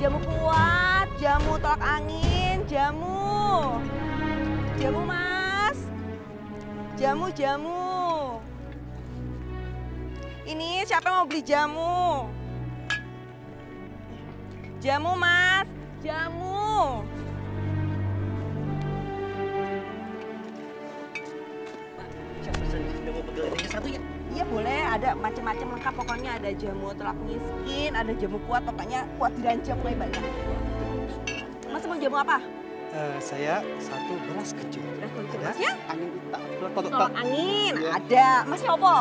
Jamu kuat, jamu tolak angin, jamu. Jamu mas. Jamu. Ini siapa yang mau beli jamu? Jamu mas, jamu. Iya boleh, ada macam-macam lengkap pokoknya, ada jamu tolak miskin, ada jamu kuat, pokoknya kuat dirancang mulai banyak. Mas mau jamu apa? Saya satu beras kencur. Beras kencur, Ada Masnya? angin hitam. Tolak angin, Iya. ada. Masnya apa?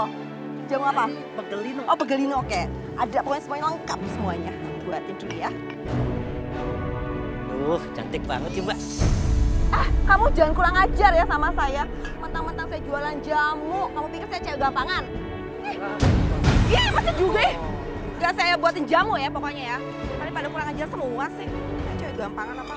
Jamu apa? Pegelino. Oh pegelino, oke. Ada pokoknya semuanya lengkap semuanya. Buatin dulu ya. Cantik banget sih mbak. Ah, kamu jangan kurang ajar ya sama saya. Mentang-mentang saya jualan jamu, kamu pikir saya cewek gampangan? Iya, masa juga ya? Gak saya buatin jamu ya pokoknya ya. Kalian pada kurang ajar semua sih. Saya cewek gampangan apa?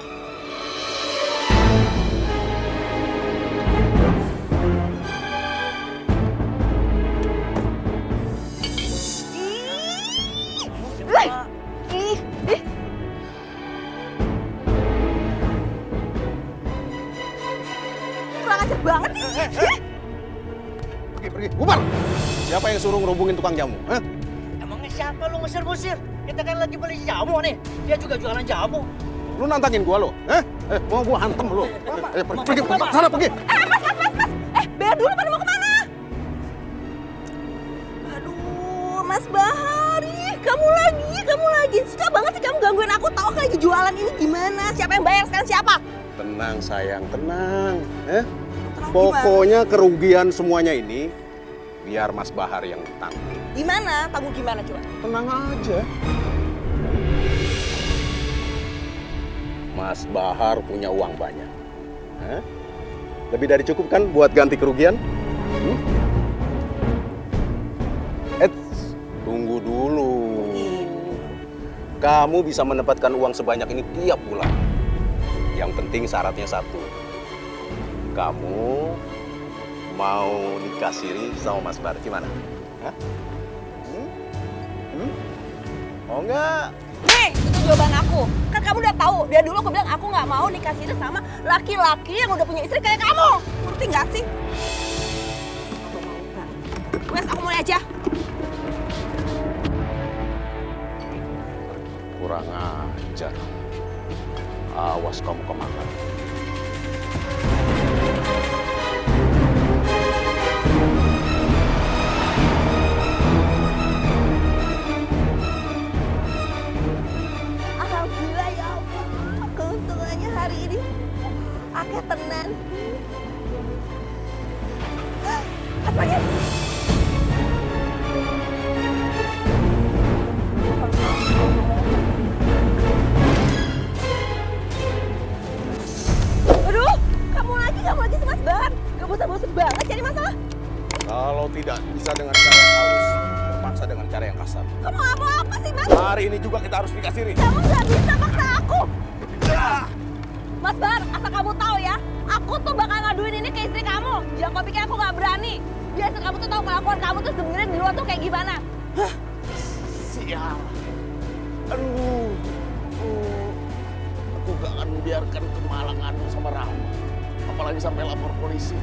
Ih, ih. Kurang ajar banget sih. Ih. Pergi, bubar! Siapa yang suruh ngerubungin tukang jamu? Hah? Emangnya siapa lu ngusir-ngusir? Kita kan lagi beli jamu nih. Dia juga jualan jamu. Lu nantangin gua lo? Mau gua hantem lu? Pergi, sana pergi! Mas. Bayar dulu pada mau kemana? Aduh, Mas Bahari. Kamu lagi. Suka banget sih kamu gangguin aku. Tahu aku lagi jualan ini gimana? Siapa yang bayar sekarang siapa? Tenang sayang, tenang. Tenang Pokoknya kerugian semuanya ini biar Mas Bahar yang tanggung. Gimana? Tanggung gimana coba? Tenang aja. Mas Bahar punya uang banyak. Hah? Lebih dari cukup kan buat ganti kerugian? Tunggu dulu. Kamu bisa mendapatkan uang sebanyak ini tiap bulan. Yang penting syaratnya satu. Kamu mau dikasiri sama Mas Bahar gimana? Hah? Oh enggak? Nih, itu jawaban aku. Kan kamu udah tahu, dari dulu aku bilang aku nggak mau nikah siri sama laki-laki yang udah punya istri kayak kamu. Ngerti nggak sih? Wes, aku mulai aja. Kurang ajar. Awas kamu kemakan. Alhamdulillah ya Allah. Keuntungannya hari ini akeh tenan. Apanya? Aduh, kamu lagi sih Mas Bahar. Gak bosan-bosan banget cari masalah. Kalau tidak bisa dengan cara yang halus, terpaksa dengan cara yang kasar. Kamu nggak mau apa sih Mas? Hari ini juga kita harus dikasiri. Kamu nggak bisa paksa aku. Mas Bahar, asal kamu tahu ya, aku tuh bakal ngaduin ini ke istri kamu. Jangan kau pikir aku nggak berani. Biar istri kamu tuh tahu kelakuan kamu tuh sebenarnya di luar tuh kayak gimana. Sial. Aduh. Aku gak akan membiarkan Kemalang adu sama Rahma. Apalagi sampai lapor polisi.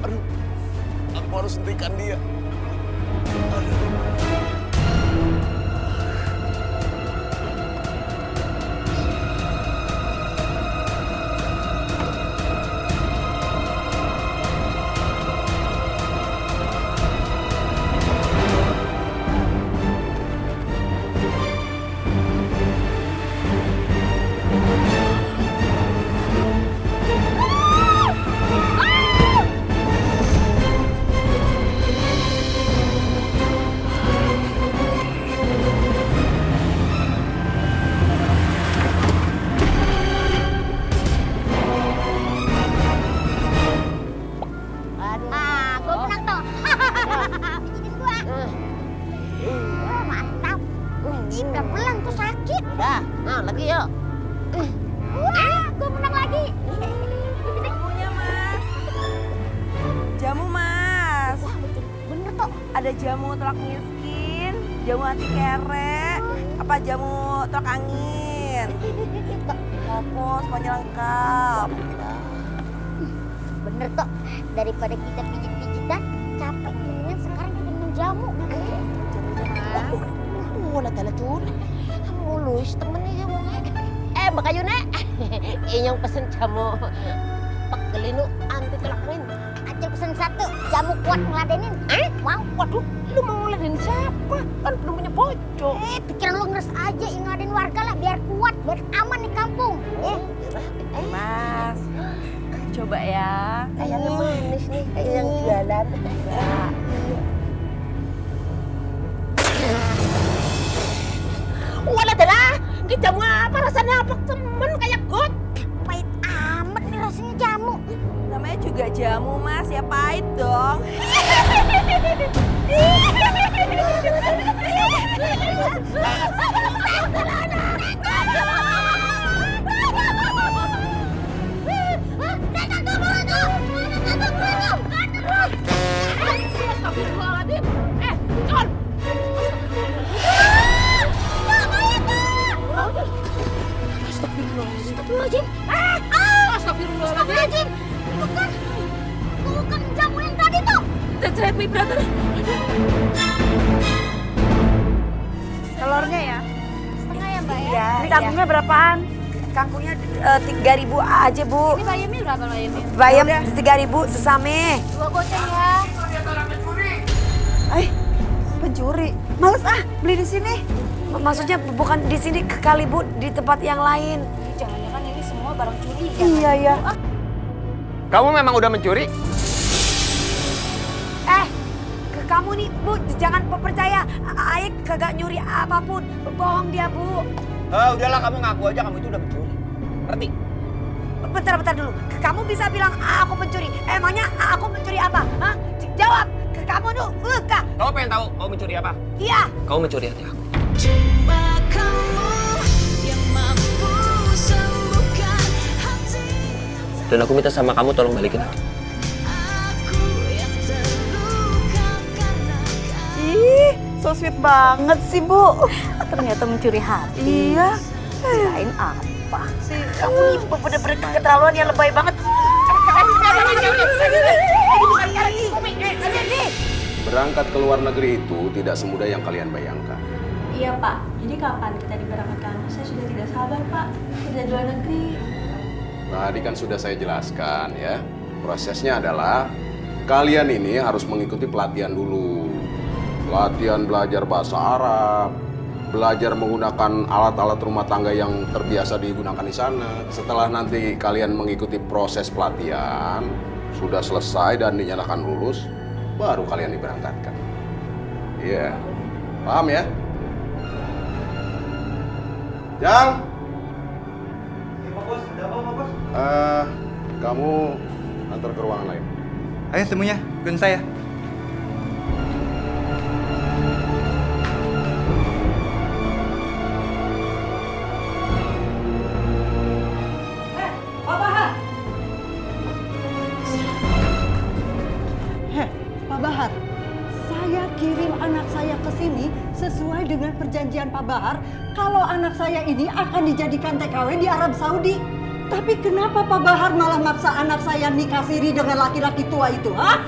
Aduh. Aku harus hentikan dia. Gue menang tuh. Pijitin gua. Wah, mantap. Ih, pelan-pelan tuh sakit. Udah, nah lagi yuk. Wah, gue menang lagi. Jamunya Mas. Jamu Mas. Wah, bener tuh. Ada jamu tolak miskin, jamu anti kere, apa jamu tolak angin. vitamin. Popos, semuanya lengkap. Bener toh, daripada kita pijit-pijitan, capek mendingan sekarang kita minum jamu. Wala tala tun. Mulus temennya kamu. Mbak Yuna, inyong pesen jamu pegelinu anti tolak angin. Acil pesen 1, jamu kuat ngeladenin. Mau? Waduh, lu mau ngeladenin siapa? Kan belum punya bojo. Pikiran lu ngeres aja yang ngeladenin warga lah, biar kuat, biar aman di kampung. Mas, coba ya. Kayaknya manis nih, kayak yang jualan. Wala dah, kita jamu apa rasanya apa temen kayak got. Pahit amat nih rasanya jamu. Namanya juga jamu, Mas. Ya pahit dong. Astagfirullahaladzim. Astagfirullahaladzim. Bukan jamu yang tadi tuh. That's right, my brother. Telurnya ya? Setengah ya, Mbak ya? Iya. Ini kangkungnya berapaan? Kangkungnya 3.000 aja, Bu. Ini bayamnya berapa bayamnya? Bayam 3.000 sesame. 2 goceng ya. Pencuri. Males beli di sini. Maksudnya bukan di sini kali Bu, di tempat yang lain. Jangan-jangan ini semua barang curi. Iya ya. Kamu memang udah mencuri? Ke kamu nih Bu, jangan percaya. Aik kagak nyuri apapun. Bohong dia Bu. Udahlah kamu ngaku aja kamu itu udah mencuri. Ngerti? Bentar dulu. Kamu bisa bilang aku pencuri. Emangnya aku mencuri apa? Hah? Jawab. Ke kamu dulu. Kak. Kamu pengen tahu kamu mencuri apa? Iya. Kamu mencuri hati aku. Cuma kamu yang mampu sembuhkan hati Dan aku minta sama kamu tolong balikin hati. aku yang terluka karena Ih, so sweet banget sih Bu. Ternyata mencuri hati. Iya. Kirain apa sih? Kamu nih bener-bener keterlaluan yang lebay banget. Berangkat ke luar negeri itu tidak semudah yang kalian bayangkan. Iya Pak, jadi kapan kita diberangkatkan? Saya sudah tidak sabar Pak, kerja di luar negeri. Tadi kan sudah saya jelaskan ya. Prosesnya adalah kalian ini harus mengikuti pelatihan dulu. Pelatihan belajar bahasa Arab, belajar menggunakan alat-alat rumah tangga yang terbiasa digunakan di sana. Setelah nanti kalian mengikuti proses pelatihan, sudah selesai dan dinyatakan lulus, baru kalian diberangkatkan. Iya, paham ya? Jang? Kamu antar ke ruangan lain. Ayo semuanya, ikut saya. Pak Bahar, saya kirim anak saya ke sini sesuai dengan perjanjian Pak Bahar kalau anak saya ini akan dijadikan TKW di Arab Saudi. Tapi kenapa Pak Bahar malah maksa anak saya nikah siri dengan laki-laki tua itu, ha?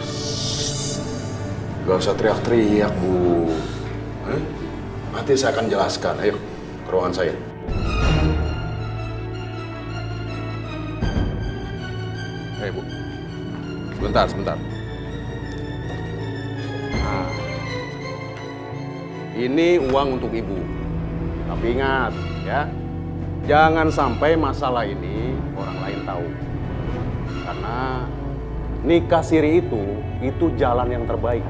Gak usah teriak-teriak, Bu. Nanti saya akan jelaskan. Ayo, ke ruangan saya. Ayo, Bu. Sebentar. Nah, ini uang untuk Ibu. Tapi ingat, ya. Jangan sampai masalah ini orang lain tahu. Karena nikah siri itu jalan yang terbaik.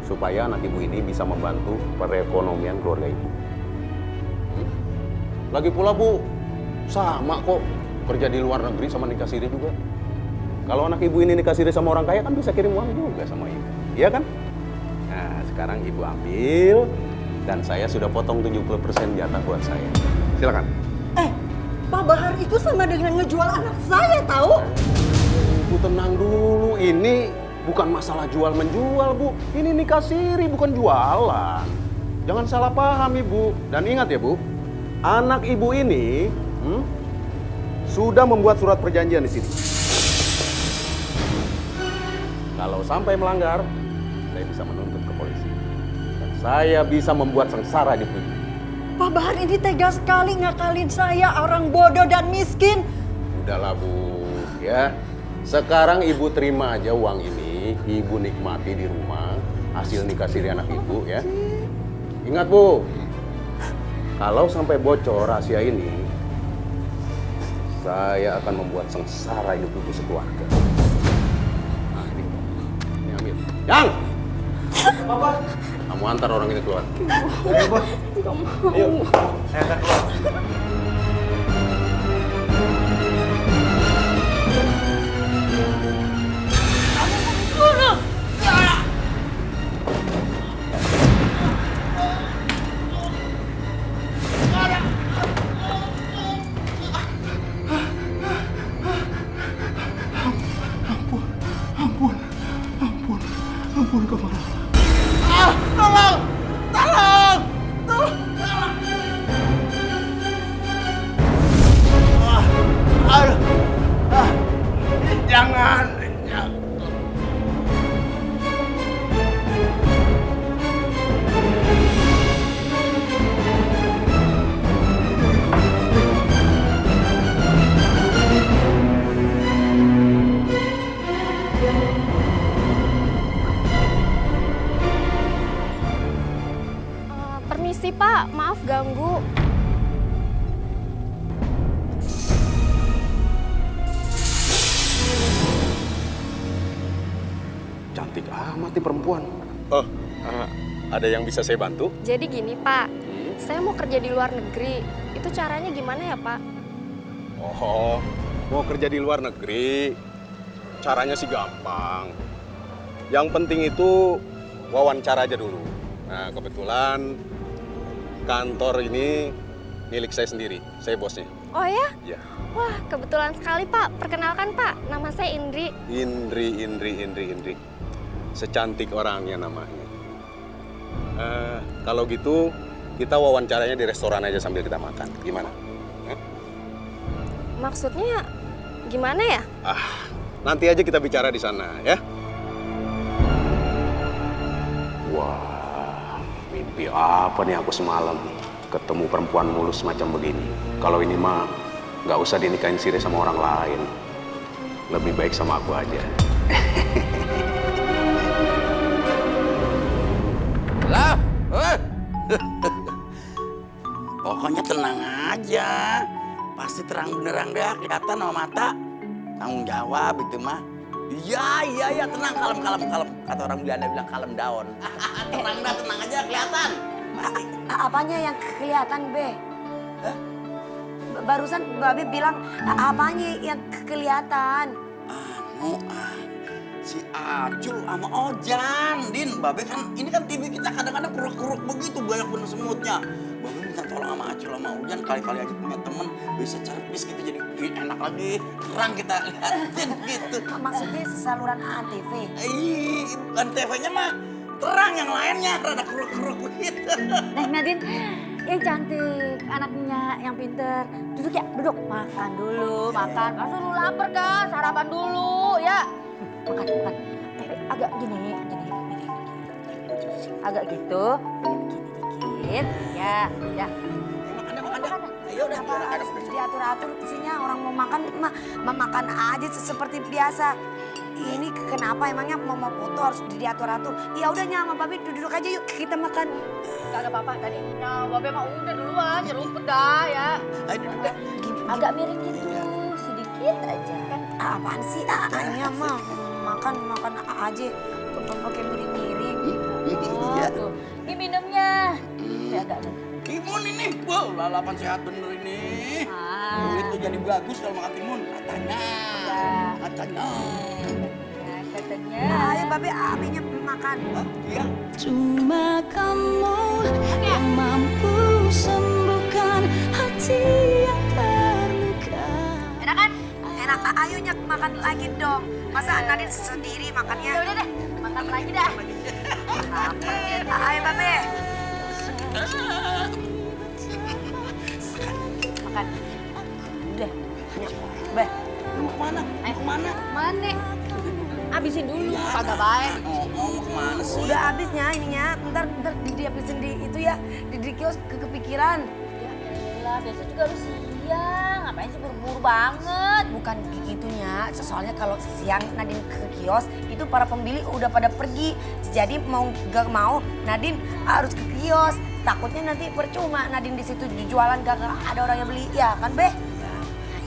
Supaya anak Ibu ini bisa membantu perekonomian keluarga Ibu. Lagi pula Bu, sama kok kerja di luar negeri sama nikah siri juga. Kalau anak Ibu ini nikah siri sama orang kaya kan bisa kirim uang juga sama Ibu. Iya kan? Nah, sekarang Ibu ambil dan saya sudah potong 70% jatah buat saya. Silakan. Pak Bahar itu sama dengan ngejual anak saya, tahu? Ibu tenang dulu, ini bukan masalah jual-menjual, Bu. Ini nikah siri, bukan jualan. Jangan salah paham, Ibu. Dan ingat ya, Bu, anak ibu ini sudah membuat surat perjanjian di sini. Kalau sampai melanggar, saya bisa menuntut ke polisi. Dan saya bisa membuat sengsara di ibu. Pak Bahar ini tega sekali ngakalin saya, orang bodoh dan miskin. Udahlah Bu, ya. Sekarang ibu terima aja uang ini, ibu nikmati di rumah, hasil nikah siri anak ibu ya. Ingat Bu, kalau sampai bocor rahasia ini, saya akan membuat sengsara hidup ibu sekeluarga. Nah, ini ambil. Yang! Apa? Kamu antar orang ini keluar. Ayo, Bos. Ayo, saya akan keluar. Ampun kemana? Jangan. Permisi Pak, maaf ganggu. Cantik amat nih perempuan. Ada yang bisa saya bantu? Jadi gini Pak, saya mau kerja di luar negeri. Itu caranya gimana ya Pak? Oh, mau kerja di luar negeri? Caranya sih gampang. Yang penting itu wawancara aja dulu. Nah, kebetulan kantor ini milik saya sendiri. Saya bosnya. Oh ya? Iya. Wah, kebetulan sekali Pak. Perkenalkan Pak, nama saya Indri. Indri. Secantik orangnya namanya. Kalau gitu, kita wawancaranya di restoran aja sambil kita makan. Gimana? Maksudnya gimana ya? Nanti aja kita bicara di sana, ya. Wah, mimpi apa nih aku semalam? Ketemu perempuan mulus macam begini. Kalau ini mah nggak usah dinikahin siri sama orang lain. Lebih baik sama aku aja. Lah, pokoknya tenang aja. Pasti terang benerang deh, kelihatan sama mata. Tanggung jawab itu mah. Iya, tenang, kalem. Kata orang Belanda bilang kalem daun. tenang aja, kelihatan. Pasti. Apanya yang kelihatan, Be? Hah? Barusan Babe bilang apanya yang kelihatan? Si Acul sama Ojan, Din. Babe kan, ini kan TV kita kadang-kadang kuruk-kuruk begitu, banyak bener semutnya. Babe minta tolong sama Acul sama Ojan, kali-kali aja punya temen, bisa cerpis gitu, jadi enak lagi, terang kita liatin gitu. Maksudnya saluran ANTV? ANTV-nya mah terang, yang lainnya rada kuruk-kuruk begitu. Neng Nadine, yang cantik, anaknya yang pinter. Duduk ya, duduk. Makan dulu, makan. Masa lu lapar kan? Sarapan dulu, ya. Makan. Agak gini. Agak gitu. Gini dikit. Ya. Makan. Ayo udah, harus diatur-atur isinya. Orang mau makan, makan aja seperti biasa. Ini kenapa emangnya mau foto harus diatur-atur? Ya udah sama Babe duduk aja yuk kita makan. Gak apa-apa tadi. Nah, Babe mah udah duluan, nyerupet dah ya. Ayo duduk dah. Agak miring gitu, sedikit aja. Apaan sih? Hanya mah makan aja. Pakai miring-miring. Iya. Tuh. Ini minumnya. Agak Timun ini, wow, lalapan sehat bener ini. Kulit tuh jadi bagus kalau makan timun, katanya. Ayo Babe, abinya makan. Iya. Cuma kamu yang mampu sembuhkan hati yang terluka. Enak kan? Enak. Ayo Nyak makan lagi dong. Masa Nadine sendiri makannya? Ya udah deh, makan lagi dah. Ayo Babe. makan. Udah. Beh. Mau kemana? Mau kemana? Mana? Abisin dulu, kagak baik. Mau kemana sih? Udah habisnya ininya. Bentar dihabisin di itu ya. Di kios kepikiran. Lah, biasa juga lu siang. Ngapain sih buru-buru banget? Bukan gitunya. Soalnya kalau siang Nadine ke kios, itu para pembeli udah pada pergi. Jadi mau gak mau Nadine harus ke kios. Takutnya nanti percuma Nadine di situ jualan gak ada orang yang beli. Ya kan, Beh?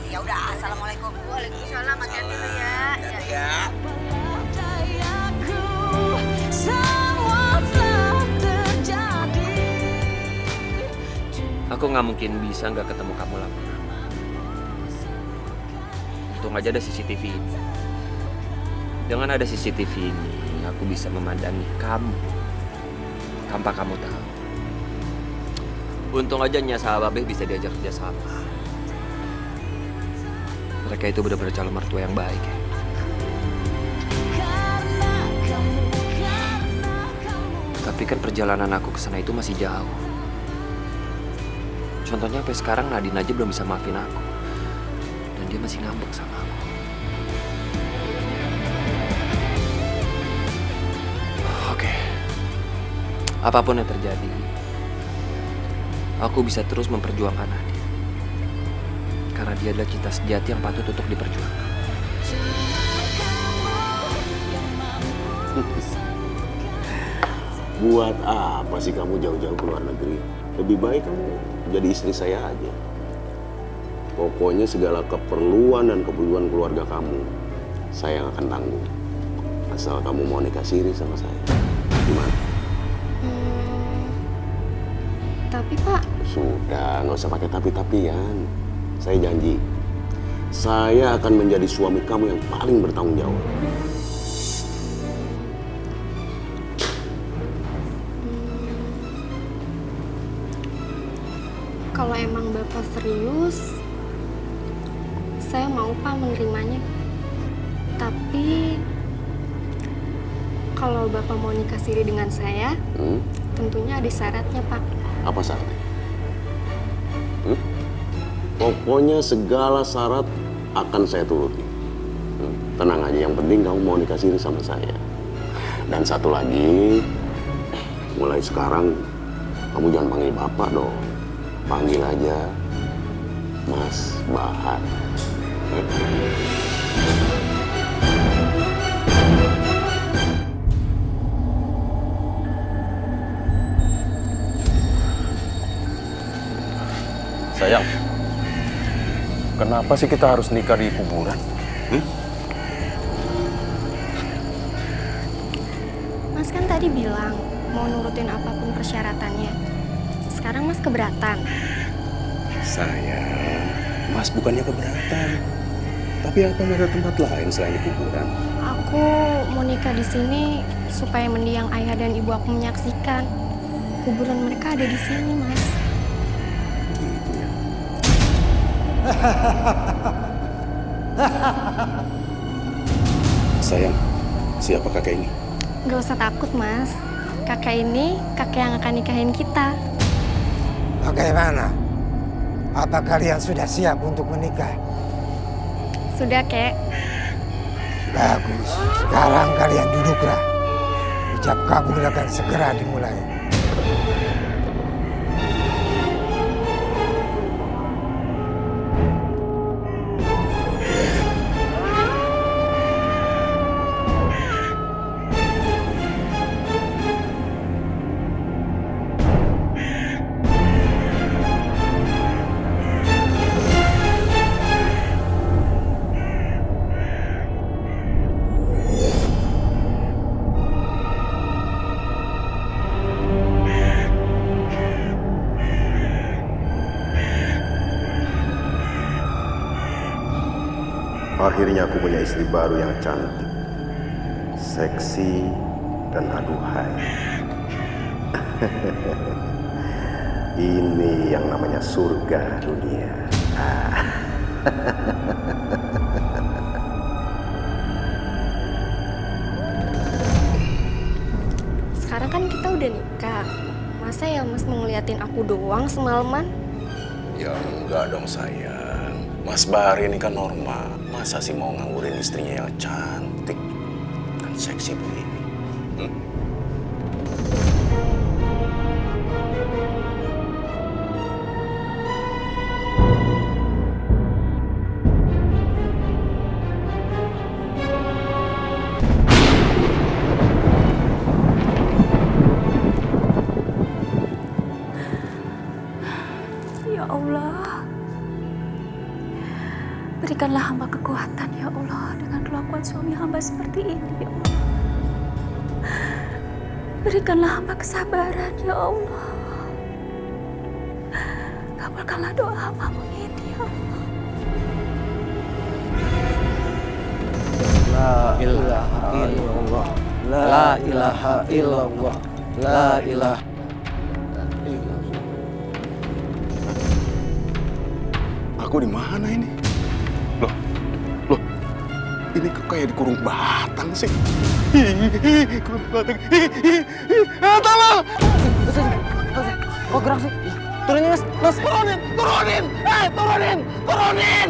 Ya udah, assalamualaikum. Waalaikumsalam, hati-hati lu ya. Ya. Percayaku, semua telah terjadi. Aku nggak mungkin bisa nggak ketemu kamu lama. Untung aja ada CCTV ini. Dengan ada CCTV ini, aku bisa memandangi kamu tanpa kamu tahu. Untung aja Nya sama Babeh bisa diajak kerja sama. Mereka itu benar-benar calon mertua yang baik ya. Tapi kan perjalanan aku ke sana itu masih jauh. Contohnya sampai sekarang Nadine aja belum bisa maafin aku. Dan dia masih ngambek sama aku. Oke. Apapun yang terjadi, aku bisa terus memperjuangkan Nadine. Karena dia adalah cinta sejati yang patut untuk diperjuangkan. Buat apa sih kamu jauh-jauh ke luar negeri? Lebih baik kamu jadi istri saya aja. Pokoknya segala keperluan dan kebutuhan keluarga kamu, saya yang akan tanggung. Asal kamu mau nikah siri sama saya. Gimana? Tapi Pak, Sudah, nggak usah pakai tapi-tapian. Saya janji, saya akan menjadi suami kamu yang paling bertanggung jawab. kalau emang Bapak serius, saya mau Pak menerimanya. Tapi kalau Bapak mau nikah siri dengan saya, tentunya ada syaratnya Pak. Apa syaratnya? Pokoknya segala syarat akan saya turuti. Tenang aja, yang penting kamu mau nikah siri sama saya. Dan satu lagi, mulai sekarang kamu jangan panggil Bapak dong. Panggil aja Mas Bahar. Sayang, kenapa sih kita harus nikah di kuburan? Mas kan tadi bilang mau nurutin apapun persyaratannya. Sekarang Mas keberatan. Sayang, Mas bukannya keberatan. Tapi apa ada tempat lain selain di kuburan? Aku mau nikah di sini supaya mendiang ayah dan ibu aku menyaksikan. Kuburan mereka ada di sini, Mas. Sayang, siapa kakek ini? Gak usah takut, Mas. Kakek ini kakek yang akan nikahin kita. Bagaimana? Apa kalian sudah siap untuk menikah? Sudah, Kek. Bagus. Sekarang kalian duduklah. Ucap kabul akan segera dimulai. Akhirnya aku punya istri baru yang cantik, seksi, dan aduhai. Ini yang namanya surga dunia. Sekarang kan kita udah nikah. Masa ya Mas mau ngeliatin aku doang semalaman? Ya enggak dong sayang. Mas Bahar ini kan normal. Masa sih mau nganggurin istrinya yang cantik dan seksi begini? Ya Allah, berikanlah hamba kekuatan ya Allah dengan kelakuan suami hamba seperti ini ya Allah. Berikanlah hamba kesabaran ya Allah. Kabulkanlah doa hambamu ini ya Allah. La ilaha illallah. La ilaha illallah. La ilaha. Aku di mana ini? Loh, ini kok kayak dikurung batang sih? Kurung batang. Tolong! Kok gerak sih? Turunin mas, mas. Turunin! Turunin! Turunin!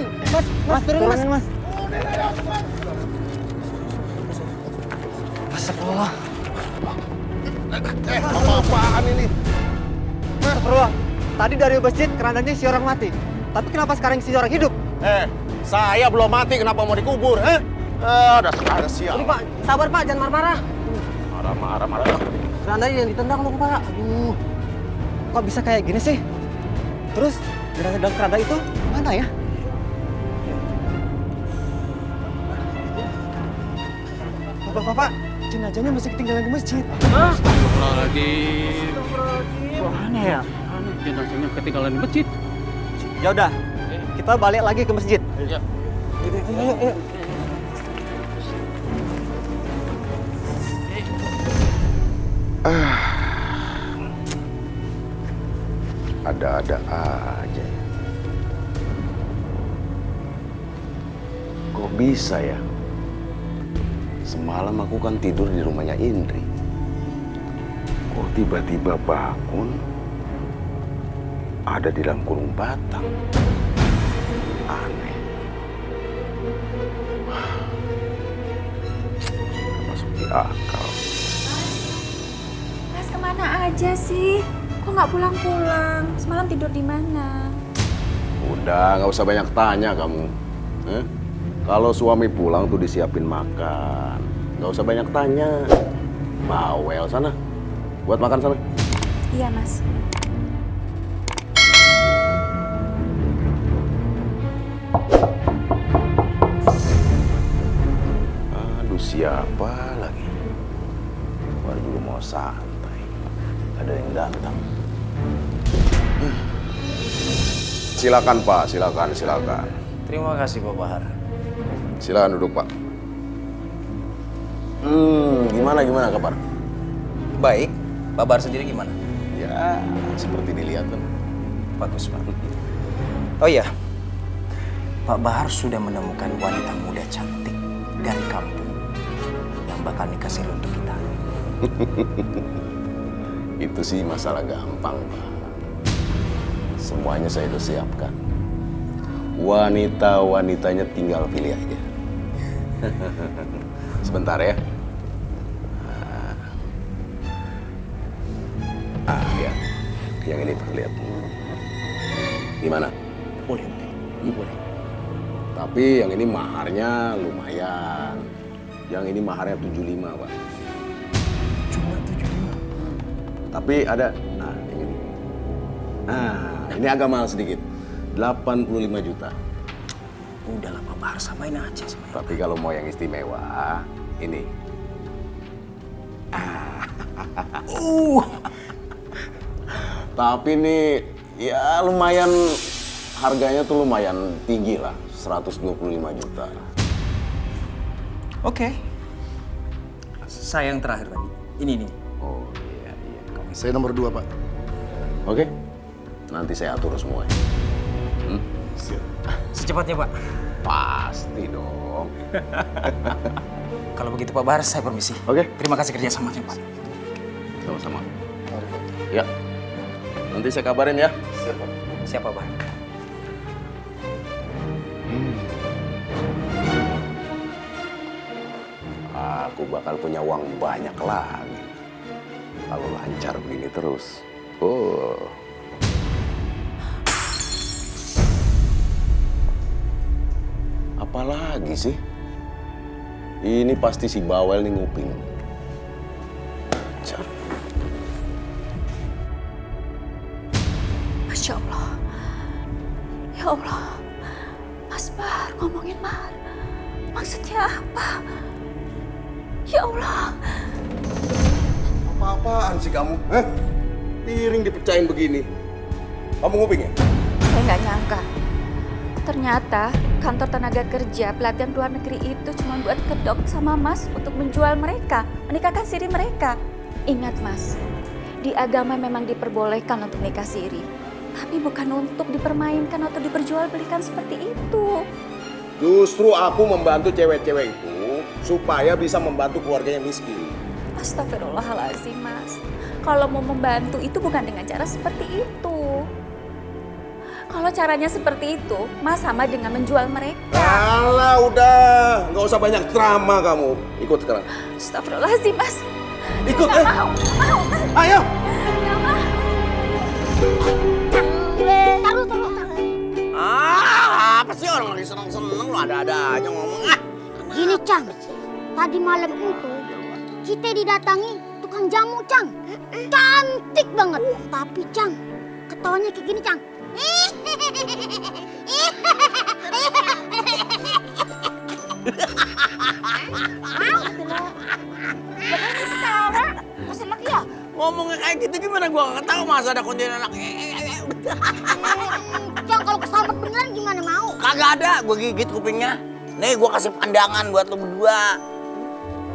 Mas, turunin mas. Astagfirullah. Apa-apaan ini? Astagfirullah. Tadi dari masjid kerandanya si orang mati. Tapi kenapa sekarang si orang hidup? Saya belum mati, kenapa mau dikubur? Dasar sial. Aduh Pak, sabar Pak, jangan marah-marah. Marah. Kerandanya yang ditendang dong Pak. Aduh, kok bisa kayak gini sih? Terus jenazah dalam keranda itu mana ya? Bapak, jenazahnya masih ketinggalan di masjid. Hah? Astagfirullahaladzim. Mana ya? Jenazahnya ketinggalan di masjid. Ya udah, kita balik lagi ke masjid. Iya. Yuk. Ada-ada aja. Kok bisa ya? Semalam aku kan tidur di rumahnya Indri. Kok tiba-tiba bangun ada di dalam kurung batang? Aneh. Gak masuk di akal. Mas kemana aja sih? Kok nggak pulang-pulang? Semalam tidur di mana? Udah, nggak usah banyak tanya kamu. Kalau suami pulang tuh disiapin makan. Nggak usah banyak tanya. Bawel sana. Buat makan sana. Iya, Mas. Aduh, siapa lagi? Baru juga mau santai. Ada yang datang. Silakan Pak, silakan. Terima kasih Pak Bahar. Silakan duduk Pak. Gimana kabar? Baik, Pak Bahar sendiri gimana? Ya, seperti dilihat kan. Bagus Pak. Oh iya, Pak Bahar sudah menemukan wanita muda cantik dari kampung yang bakal nikah siri untuk kita. Itu sih masalah gampang Pak. Semuanya saya udah siapkan. Wanita-wanitanya tinggal pilih aja. Sebentar ya. Lihat. Yang ini Pak, lihat. Gimana? Boleh. Tapi yang ini maharnya lumayan. Yang ini maharnya 75 Pak. Cuma 75? Tapi ada, yang ini. Ini agak mahal sedikit. 85 juta. Udahlah Pak Bahar, samain aja sama yang Tapi kalau mau yang istimewa, ini. Tapi ini ya lumayan, harganya tuh lumayan tinggi lah. 125 juta. Oke. Saya yang terakhir tadi. Ini. Oh iya. Saya nomor 2 Pak. Oke. Nanti saya atur semua. Siap. Secepatnya Pak. Pasti dong. Kalau begitu Pak Bahar, saya permisi. Oke. Terima kasih kerjasamanya Pak. Sama-sama. Ya. Nanti saya kabarin ya. Siap Pak Bahar. aku bakal punya uang banyak lagi. Kalau lancar begini terus. Oh. Apalagi sih? Ini pasti si bawel nih nguping. Lancar. Masya Allah. Ya Allah. Mas Bahar ngomongin mahar. Maksudnya apa? Ya Allah. Apa-apaan sih kamu? Hah? Piring dipecahin begini. Kamu nguping ya? Saya nggak nyangka. Ternyata kantor tenaga kerja pelatihan luar negeri itu cuma buat kedok sama Mas untuk menjual mereka, menikahkan siri mereka. Ingat Mas, di agama memang diperbolehkan untuk nikah siri. Tapi bukan untuk dipermainkan atau diperjualbelikan seperti itu. Justru aku membantu cewek-cewek itu supaya bisa membantu keluarganya miskin. Astagfirullahaladzim Mas. Kalau mau membantu itu bukan dengan cara seperti itu. Kalau caranya seperti itu, Mas sama dengan menjual mereka. Alah udah, nggak usah banyak drama kamu. Ikut sekarang. Astagfirullahaladzim Mas. Ikut Nggak eh. mau. Ayo. Apa sih orang lagi seneng-seneng lu ada-ada aja ngomong ah. Gini Cang, tadi malam itu kita didatangi tukang jamu Cang. Cantik banget. Tapi Cang, ketawanya kayak gini Cang. Ngomongnya kayak gitu gimana gua gak tahu masa ada kuntilanak. Cang, kalau kesambet beneran gimana mau? Kagak ada, gua gigit kupingnya. Nih gua kasih pandangan buat lu berdua.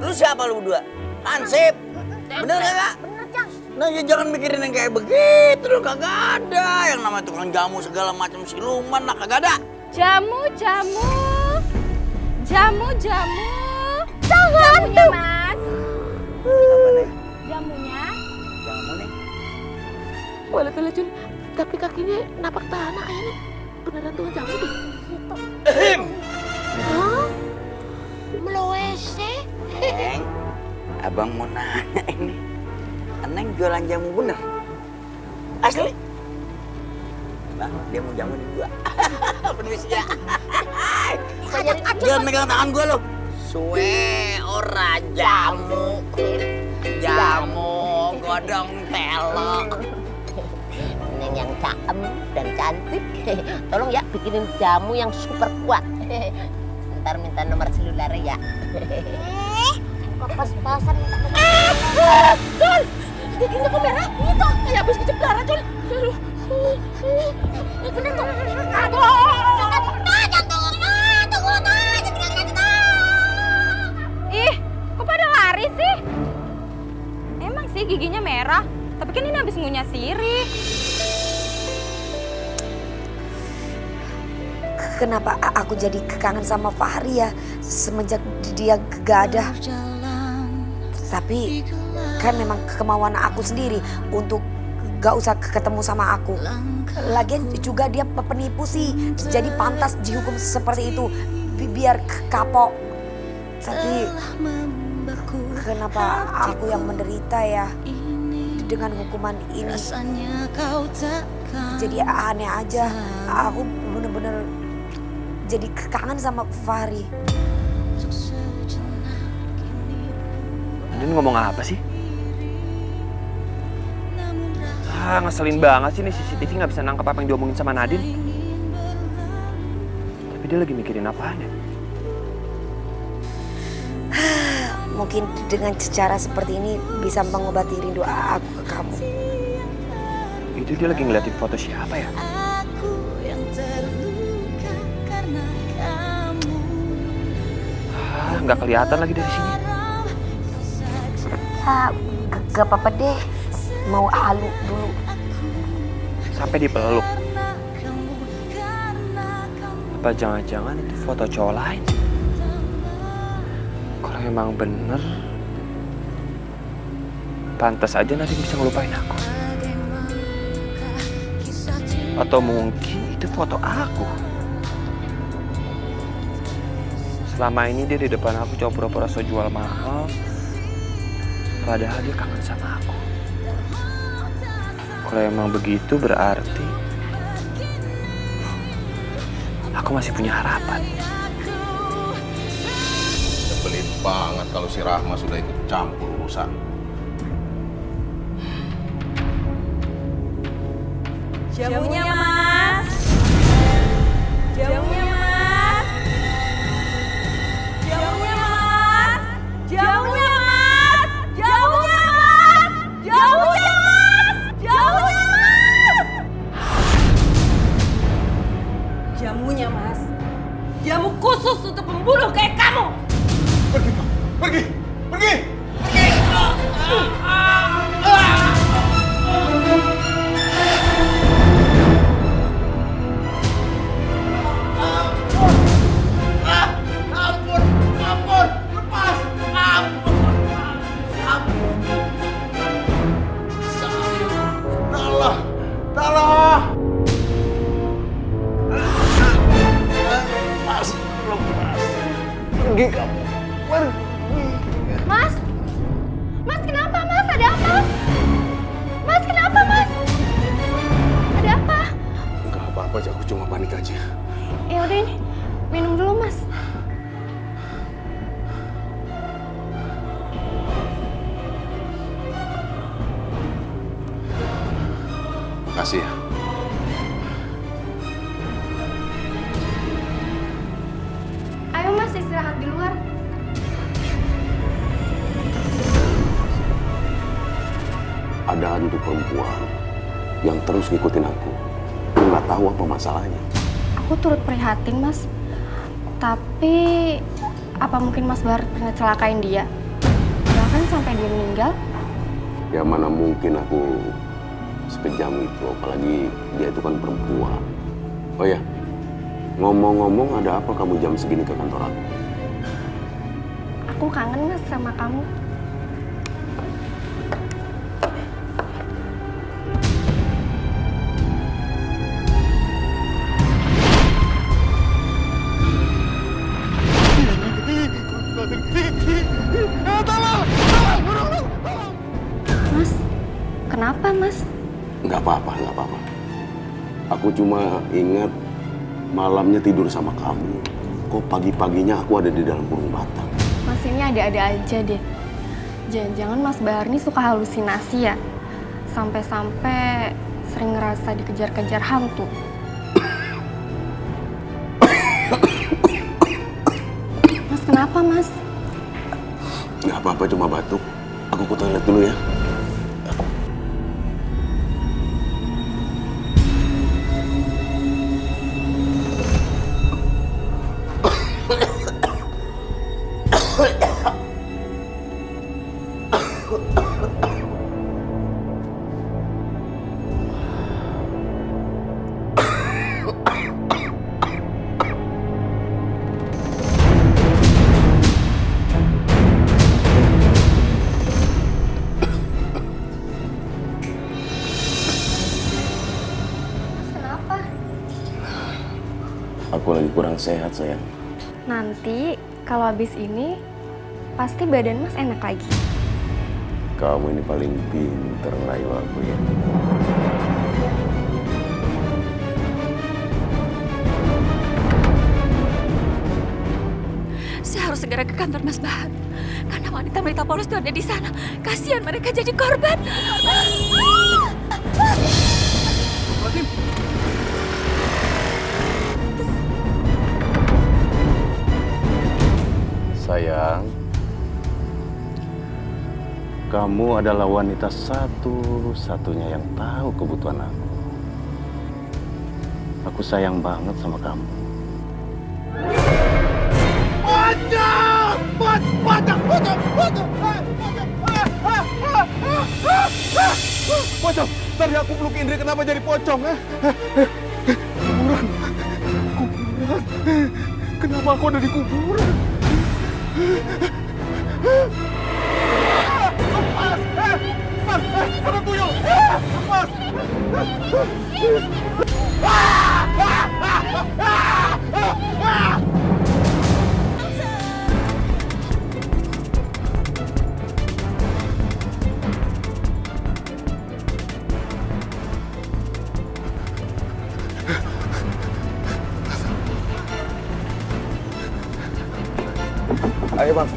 Lu siapa lu berdua? Hansip. Bener gak? Bener Cang. Nah ya jangan mikirin yang kayak begitu dong, kagak ada. Yang namanya tukang jamu segala macam siluman lah, kagak ada. Jamu. Jamunya Mas. Apa nih? Jamunya. Jamu nih. Boleh Jun, tapi kakinya napak tanah kayaknya beneran tuh jamu deh. Hah? Melowese? Neng, abang mau nanya ini. Neng jualan jamu bener? Asli? Bang, dia mau jamu di gua. Permisi ya. Jangan megang tangan gua lo. Suwe ora jamu. Jamu godong telo. Neng yang caem dan cantik. Tolong ya bikinin jamu yang super kuat. Ntar minta nomor seluler ya. Kok pas-pasan minta nomor seluler? Jul! Giginya kok merah? Itu kayak habis keceplara, Jul. Bener tuh. Aduh! Jantung! Ih, kok pada lari sih? Emang sih giginya merah, tapi kan ini habis ngunyah sirih. Kenapa aku jadi kangen sama Fahri ya semenjak dia gak ada. Tapi kan memang kemauan aku sendiri untuk gak usah ketemu sama aku. Lagian juga dia penipu sih, jadi pantas dihukum seperti itu biar kapok. Tapi kenapa aku yang menderita ya dengan hukuman ini? Jadi aneh aja, aku bener-bener jadi kangen sama Fahri. Nadine ngomong apa sih? Ngeselin banget sih nih CCTV nggak bisa nangkep apa yang diomongin sama Nadine. Tapi dia lagi mikirin apaan ya? Mungkin dengan cara seperti ini bisa mengobati rindu aku ke kamu. Itu dia lagi ngeliatin foto siapa ya? Nggak kelihatan lagi dari sini. Ya, gak apa-apa deh. Mau halu dulu. Sampai dipeluk. Apa jangan-jangan itu foto cowok lain? Kalau memang bener, pantas aja Nadine bisa ngelupain aku. Atau mungkin itu foto aku. Selama ini dia di depan aku coba pura-pura so jual mahal, padahal dia kangen sama aku. Kalau emang begitu berarti aku masih punya harapan. Pelit banget kalau si Rahma sudah ikut campur urusan. Jamunya, Mas. Jamunya, Mas. Jamunya, Mas. Jamunya, Mas. Jamunya, Mas. Jamunya, Mas. Jamunya, Mas. Jamunya, Mas. Jamu khusus untuk pembunuh kayak kamu. Pergi, Pak. Pergi. Pergi. Pergi kamu. Pergi. Mas? Mas kenapa Mas? Ada apa? Mas kenapa Mas? Ada apa? Enggak apa-apa, aku cuma panik aja. Ya udah ini, minum dulu Mas. Makasih ya. Ayo Mas istirahat di luar. Ada hantu perempuan yang terus ngikutin aku. Aku nggak tahu apa masalahnya. Aku turut prihatin Mas. Tapi apa mungkin Mas Bahar pernah celakain dia? Bahkan sampai dia meninggal? Ya mana mungkin aku sekejam itu, apalagi dia itu kan perempuan. Oh ya, ngomong-ngomong ada apa kamu jam segini ke kantor aku? Aku kangen Mas sama kamu. Mas, kenapa Mas? Nggak apa-apa, nggak apa-apa. Aku cuma ingat malamnya tidur sama kamu. Kok pagi-paginya aku ada di dalam kurung batang. Mas ini ada-ada aja deh. Jangan-jangan Mas Bahar ini suka halusinasi ya? Sampai-sampai sering ngerasa dikejar-kejar hantu. Mas kenapa Mas? Nggak apa-apa, cuma batuk. Aku ke toilet dulu ya. Aku lagi kurang sehat, sayang. Nanti kalau habis ini pasti badan Mas enak lagi. Kamu ini paling pinter ngerayu aku ya. Saya harus segera ke kantor Mas Bahar. Karena wanita-wanita polos itu ada di sana. Kasihan mereka jadi korban. Sayang, kamu adalah wanita satu-satunya yang tahu kebutuhan aku. Aku sayang banget sama kamu. Pocong! Pocong! Pocong! Pocong! Pocong! Tadi aku peluk Indri, kenapa jadi pocong? Kuburan! Kuburan! Kenapa aku ada di kuburan? Lepas! Lepas! Ada tuyul! Lepas! Ayo bang.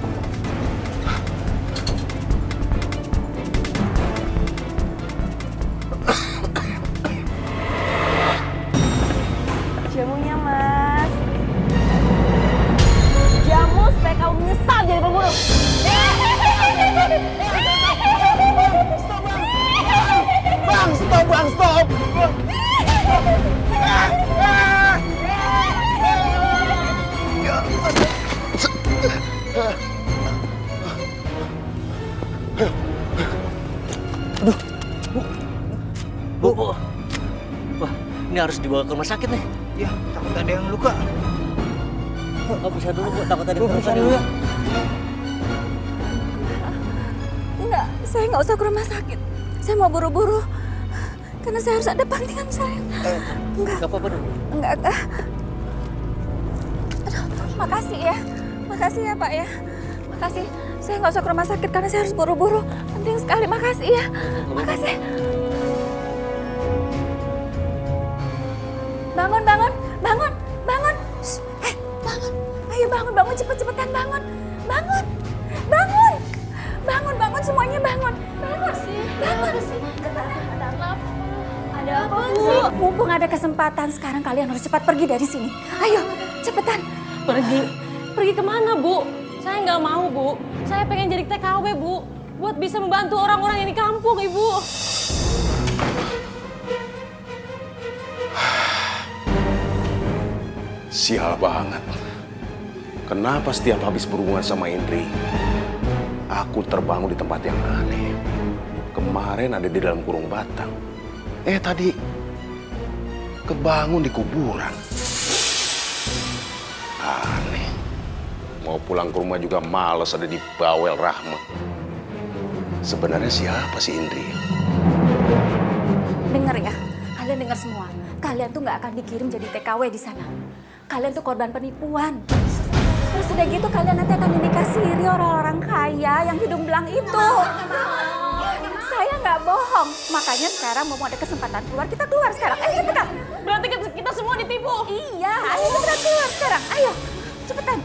Jamunya, Mas. Jamu supaya kamu menyesal jadi pembunuh. Bang, stop bang, stop. Bu. Wah, ini harus dibawa ke rumah sakit nih. Ya, takut ada yang luka. Oh, bisa dulu, Bu. Takut ada yang luka dulu ya. Enggak, saya nggak usah ke rumah sakit. Saya mau buru-buru. Karena saya harus ada panggilan saya. Enggak. Gak apa-apa dulu. Enggak. Aduh, makasih ya. Makasih ya, Pak ya. Makasih. Saya nggak usah ke rumah sakit karena saya harus buru-buru. Penting sekali. Makasih ya. Makasih. Bangun, bangun, bangun, bangun. Bangun. Ayo bangun, cepet-cepetan bangun. Bangun, bangun. Bangun, semuanya bangun. Bangun sih. Ada apa sih? Mumpung ada kesempatan, sekarang kalian harus cepat pergi dari sini. Ayo, cepetan. Pergi kemana, Bu? Saya nggak mau, Bu. Saya pengen jadi TKW, Bu. Buat bisa membantu orang-orang yang di kampung, Ibu. Sial banget. Kenapa setiap habis berhubungan sama Indri, aku terbangun di tempat yang aneh. Kemarin ada di dalam kurung batang. Tadi kebangun di kuburan. Aneh. Mau pulang ke rumah juga males, ada di bawel Rahma. Sebenarnya siapa sih Indri? Dengar ya, kalian dengar semua. Kalian tuh nggak akan dikirim jadi TKW di sana. Kalian tuh korban penipuan. Terus udah gitu kalian nanti akan dinikah-siri orang-orang kaya yang hidung belang itu. Saya nggak bohong. Makanya sekarang mau ada kesempatan keluar, kita keluar sekarang. Ayo cepetan. Berarti kita semua ditipu? Iya, ayo cepetan keluar sekarang. Ayo, cepetan.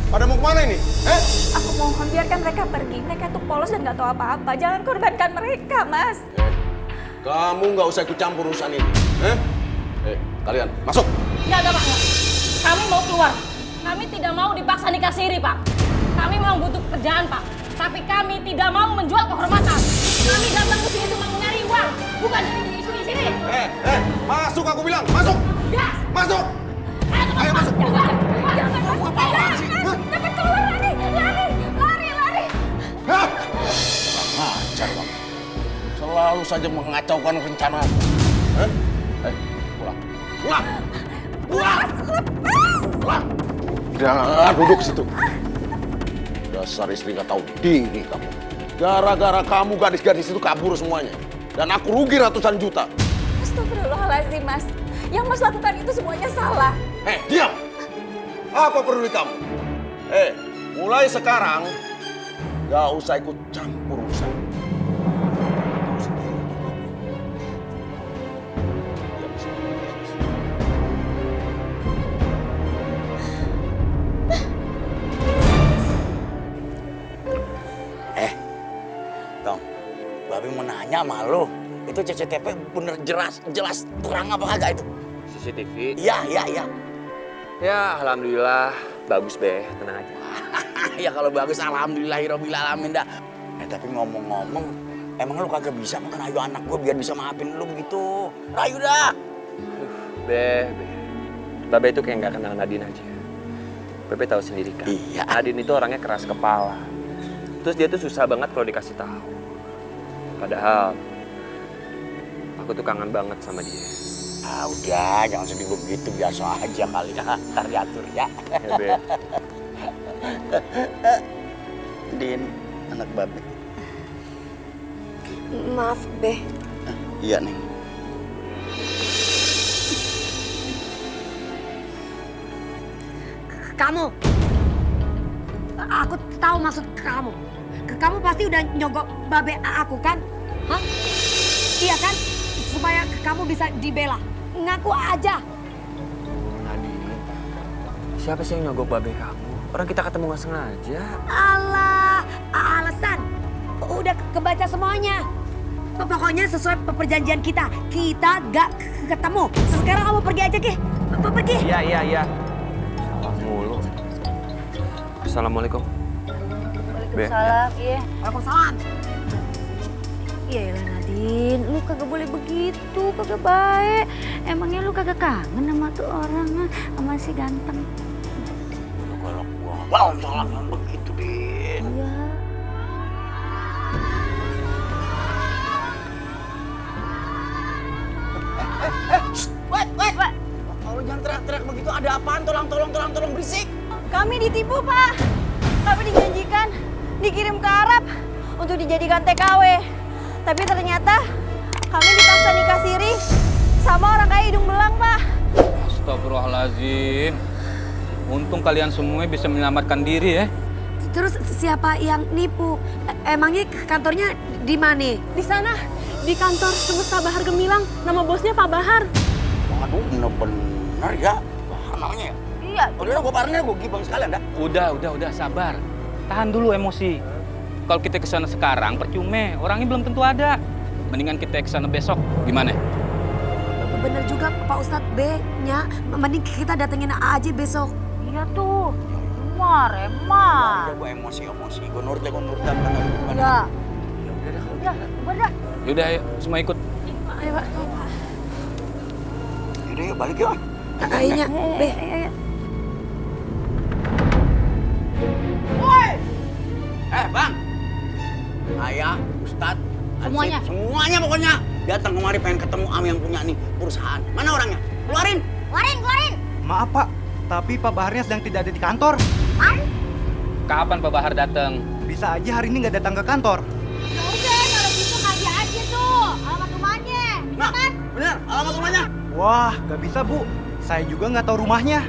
Pada mau kemana ini? Aku mohon biarkan mereka pergi. Mereka tuh polos dan nggak tahu apa-apa. Jangan korbankan mereka, Mas. Kamu nggak usah ikut campur urusan ini. Kalian masuk. Nggak, Pak. Nggak. Kami mau keluar. Kami tidak mau dipaksa nikah siri, Pak. Kami mau butuh pekerjaan, Pak. Tapi kami tidak mau menjual kehormatan. Kami datang ke sini cuma mencari uang, bukan jadi isu di sini. Masuk aku bilang, masuk. Gas. Masuk. Ayo masuk. Jangan masuk. Cepat keluar, lari. Ngajar kamu. Selalu saja mengacaukan rencana. Pulang. Jangan duduk situ. Dasar istri nggak tahu diri kamu. Gara-gara kamu gadis-gadis itu kabur semuanya. Dan aku rugi ratusan juta. Astagfirullahaladzim, Mas. Yang Mas lakukan itu semuanya salah. Diam! Apa peduli kamu? Mulai sekarang, gak usah ikut campur urusan. Dong, Babi mau nanya sama lo. Itu CCTV bener jelas terang apa kagak itu? CCTV? Iya. Ya, alhamdulillah. Bagus, Be. Tenang aja. Ya kalau bagus, alhamdulillahirobbil alamin dah. Tapi ngomong-ngomong, emang lu kagak bisa makan ayu anak gue biar bisa maafin lu begitu? Rayu dah. Be. Babe itu kayak nggak kenal Nadine aja. Bebe tahu sendiri kan. Iya. Nadine itu orangnya keras kepala. Terus dia tuh susah banget kalau dikasih tahu. Padahal aku tuh kangen banget sama dia. Udah, jangan sedih begitu, biasa aja kali ya. Ntar diatur ya. Be. Din, anak Babe. Maaf, Be. Iya, Neng. Kamu. Aku tahu maksud kamu. Kamu pasti udah nyogok Babe aku kan? Hah? Iya kan? Supaya kamu bisa dibela. Ngaku aja. Nadine, siapa sih yang nyogok babe kamu? Orang kita ketemu nggak sengaja. Alah, alasan. Udah kebaca semuanya. Pokoknya sesuai perjanjian kita. Kita gak ketemu. Sekarang kamu pergi aja, Ki. Pergi. Iya. Salah mulu. Assalamualaikum. Waalaikumsalam. Iya. Waalaikumsalam. Iya lah Nadine, lu kagak boleh begitu, kagak baik. Emangnya lu kagak kangen sama tuh orang, sama si ganteng? Kalau gua waalaikumsalam yang begitu, Din. Iya. Wait. Kalau jangan teriak-teriak begitu, ada apaan? Tolong berisik. Kami ditipu, Pak. Kami dijanjikan dikirim ke Arab untuk dijadikan TKW. Tapi ternyata kami dipaksa nikah siri sama orang kaya hidung belang, Pak. Astagfirullahaladzim. Untung kalian semua bisa menyelamatkan diri ya. Terus siapa yang nipu? Emangnya kantornya di mana? Di sana, di kantor Semesta Bahar Gemilang. Nama bosnya Pak Bahar. Waduh, bener-bener ya. Bahar namanya ya? Iya. Udah, gua parahnya gua gibang sekalian dah. Udah, sabar. Tahan dulu emosi. Kalau kita kesana sekarang, percuma. Orangnya belum tentu ada. Mendingan kita kesana besok. Gimana? Bener juga Pak Ustadz B-nya. Mending kita datengin aja besok. Iya tuh. Remar. Udah, gua emosi. Gua nurut dah. Iya. Udah. Yaudah, ayo. Semua ikut. Ayo, Pak. Yaudah, yuk balik yuk. Kayaknya. Woi! Bang. Ayah, Ustadz, Semuanya? Semuanya pokoknya. Datang kemari pengen ketemu Am yang punya nih perusahaan. Mana orangnya? Keluarin. Maaf Pak, tapi Pak Baharnya sedang tidak ada di kantor. Kapan Pak Bahar datang? Bisa aja hari ini nggak datang ke kantor. Ya udah, kalau gitu kasih aja tuh alamat rumahnya. Nah, bener, alamat rumahnya. Wah, nggak bisa Bu. Saya juga nggak tahu rumahnya.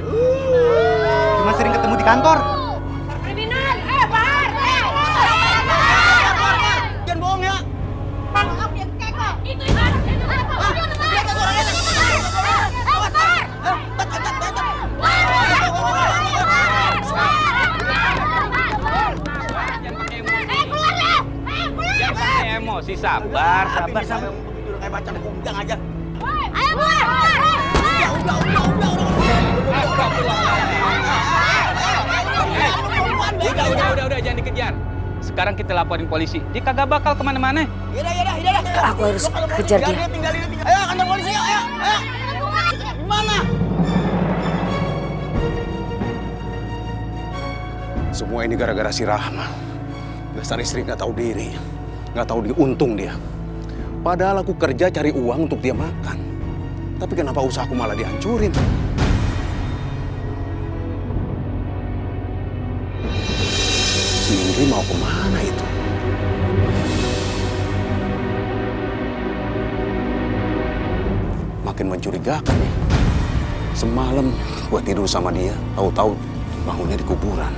Cuma sering ketemu di kantor. Kriminal, Bahar, Jangan bohong ya. Maaf ya, keko. Itu anak itu. Jangan pakai emosi, sabar. Udah kayak baca kundang aja. Ayo, Bahar. Udah, jangan dikejar. Sekarang kita laporin polisi. Dia kagak bakal kemana-mana. Yaudah. Aku harus kejar dia. Tinggalin. Ayo, kantor polisi yuk, ayo. Gimana? Semua ini gara-gara si Rahma. Dasar istri nggak tahu diri, nggak tahu diuntung dia. Padahal aku kerja cari uang untuk dia makan. Tapi kenapa usahaku malah dihancurin? Si Indri mau kemana itu? Makin mencurigakan nih. Semalam gua tidur sama dia, tahu-tahu bangunnya di kuburan.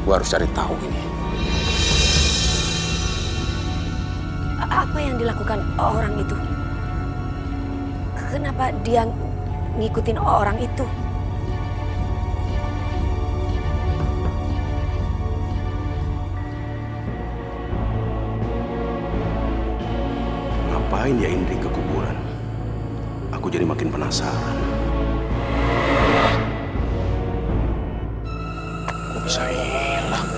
Gua harus cari tahu ini. Apa yang dilakukan orang itu? Kenapa dia ngikutin orang itu? Ngapain ya Indri ke kuburan? Aku jadi makin penasaran. Kok bisa hilang?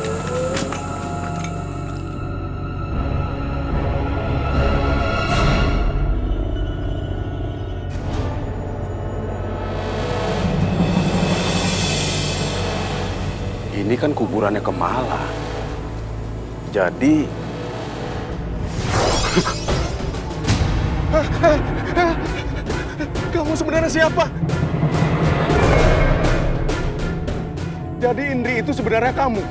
Ini kan kuburannya Kemala. Jadi... Kamu sebenarnya siapa? Jadi Indri itu sebenarnya kamu.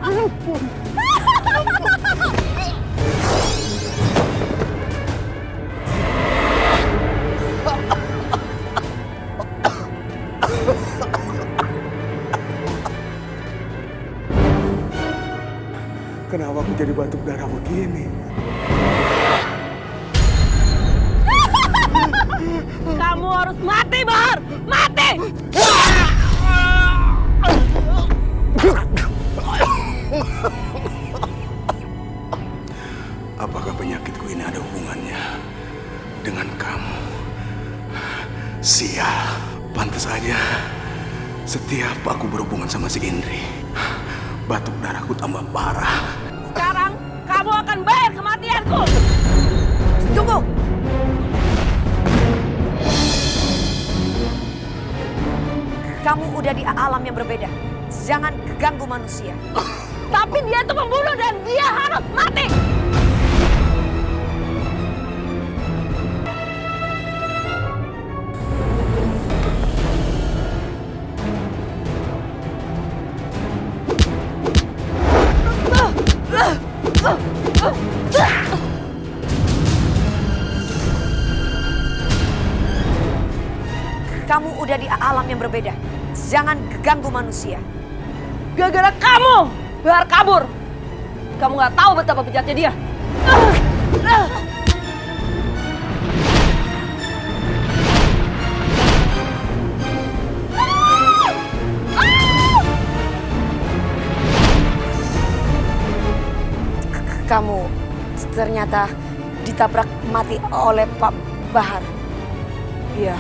Ampun. Kenapa aku jadi batuk darah begini? harus mati, Bahar! Mati! Apakah penyakitku ini ada hubungannya dengan kamu? Sial, pantas aja setiap aku berhubungan sama si Indri, batuk darahku tambah parah. Sekarang kamu akan bayar kematianku! Tunggu! Kamu udah di alam yang berbeda. Jangan ganggu manusia. Tapi dia tuh pembunuh dan dia harus mati! Kamu udah di alam yang berbeda. Jangan ganggu manusia. Gara-gara kamu, Bahar kabur. Kamu nggak tahu betapa bejatnya dia. Kamu ternyata ditabrak mati oleh Pak Bahar. Iya.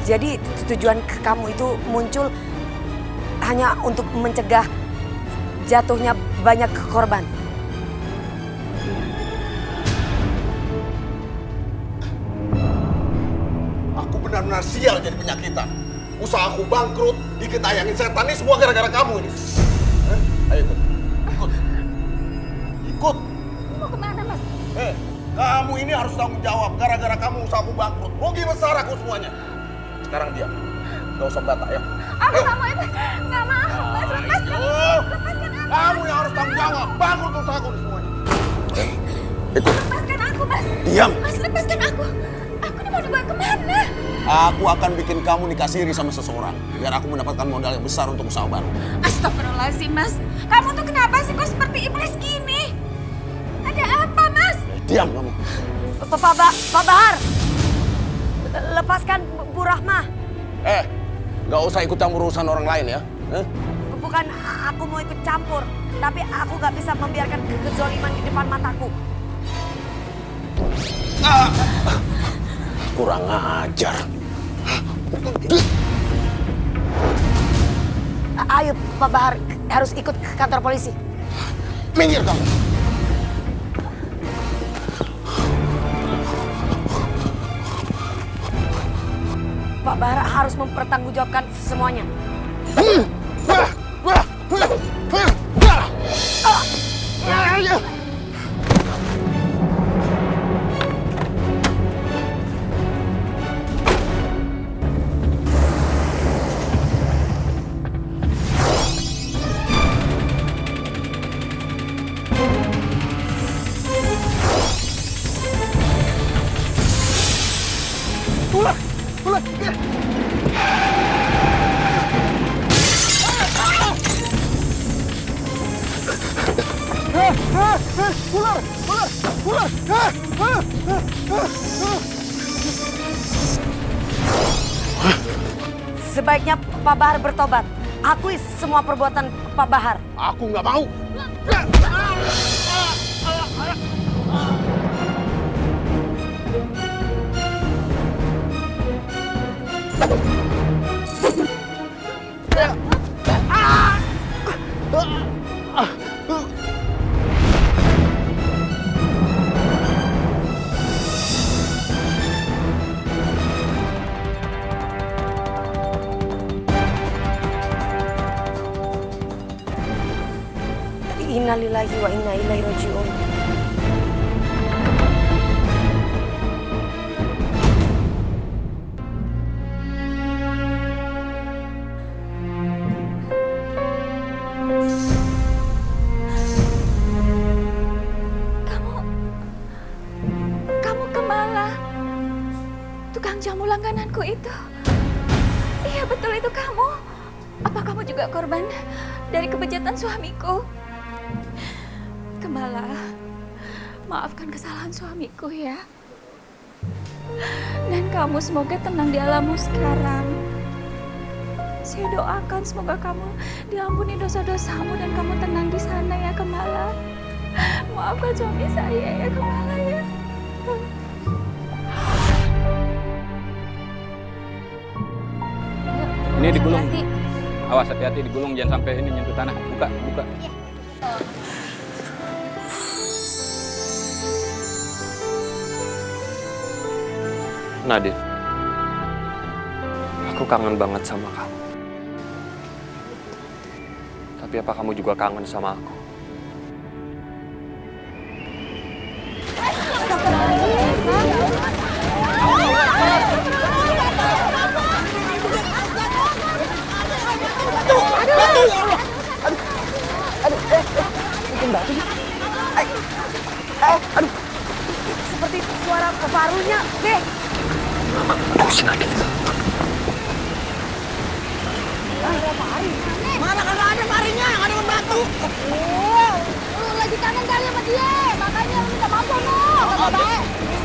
Jadi tujuan kamu itu muncul hanya untuk mencegah jatuhnya banyak korban. Aku benar-benar sial jadi penyakitan. Usahaku bangkrut, diketayangin setan, ini semua gara-gara kamu ini. Ayo ikut. Ikut. Mau kemana, Mas? Kamu ini harus tanggung jawab. Gara-gara kamu usahaku bangkrut. Rugi besar aku semuanya. Sekarang diam. Gak usah bantah ya. Aku nggak mau, Mas. Nggak mau, Mas. Lepaskan aku. Lepaskan aku. Kamu yang harus tanggung jawab. Bangkrut usahaku semuanya. Lepaskan aku, Mas. Diam. Mas, lepaskan aku. Aku ini mau dibawa kemana? Aku akan bikin kamu nikah siri sama seseorang. Biar aku mendapatkan modal yang besar untuk usaha baru. Astagfirullahaladzim, Mas. Kamu tuh kenapa sih kok seperti iblis gini? Ada apa, Mas? Diam kamu. Pak Bahar, lepaskan Bu Rahma. Gak usah ikut campur urusan orang lain ya. Bukan aku mau ikut campur, tapi aku gak bisa membiarkan kezoliman di depan mataku. Kurang ajar. Ayo Pak Bahar, harus ikut ke kantor polisi. Minggir kamu. Pak Bahar harus mempertanggungjawabkan semuanya. Sebaiknya Pak Bahar bertobat. Akui semua perbuatan Pak Bahar. Aku nggak mau. Innalillahi wa inna ilaihi raji'un. Kamu Kemala, tukang jamu langgananku itu. Iya betul itu kamu. Apa kamu juga korban dari kebejatan suamiku? Kemala, maafkan kesalahan suamiku ya. Dan kamu semoga tenang di alammu sekarang. Saya doakan semoga kamu diampuni dosa-dosamu dan kamu tenang di sana ya Kemala. Maafkan suami saya ya Kemala ya. Ini digulung. Awas, hati-hati digulung, jangan sampai ini nyentuh tanah. Buka, buka. Nadine, aku kangen banget sama kamu. Tapi apa kamu juga kangen sama aku? Aduh, seperti suara peparunya, deh. Pusing lagi. Mana kagak ada parinya, nggak ada batu. Lu lagi kangen kali sama dia, makanya lu minta maaf no.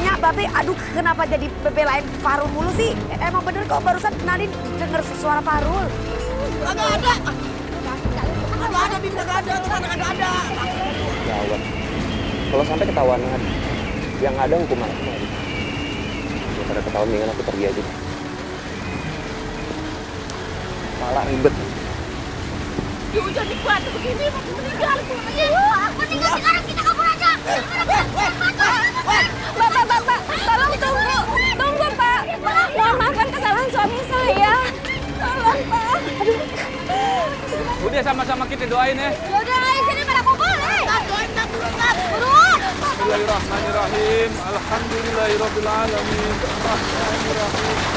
Ya, Babe, aduh kenapa jadi bebelain Farul mulu sih? Emang bener kok barusan Nadine denger suara Farul. Kagak ada. Kagak ada, Bim, kagak ada, tuh kagak ada. Gawat. Kalau sampai ketahuan yang ada hukuman aku. Daripada ketahuan, mendingan aku pergi aja. Malah ribet. Di hujan di batu begini, mau meninggal. Meninggal sekarang, kita kabur aja. Bapak, tolong tunggu. Tunggu, Pak. Maafkan kesalahan suami saya. Tolong, Pak. Udah sama-sama kita doain ya. Udah, ayo sini pada kumpul. Doain, buruk. Bismillahirrahmanirrahim. Alhamdulillahirabbil alamin. Arrahmanirrahim.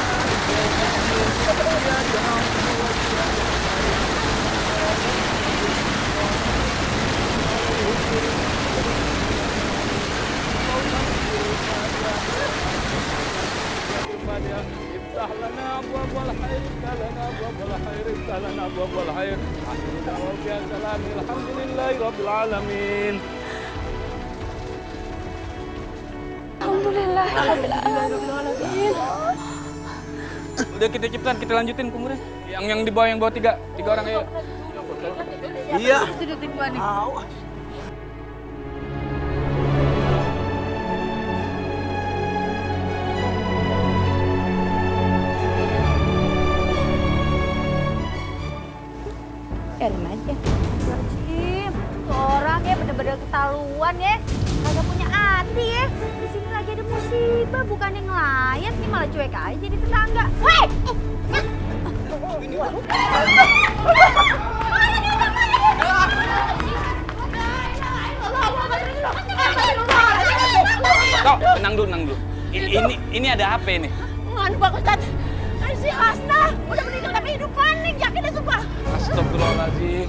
Iftah lana abwaabal khair, iftah lana abwaabal khair, iftah lana abwaabal khair. Alhamdulillahirabbil alamin. Alhamdulillahirrahmanirrahim. Udah kita cepetan, kita lanjutin kuburan. Yang di bawah, yang bawa tiga orang ayo. Iya. Erin aja. Jim, orang ya bener-bener ketahuan ya. Kagak punya hati ya. Di sini lagi ada musibah, bukannya ngelayan, nih malah cuek aja di tetangga. Weh! Tok, tenang dulu. Ini ada apa ini? Nganu Pak Ustadz, si Hasna udah meninggal tapi hidup panik, yakin deh sumpah. Astagfirullahaladzim.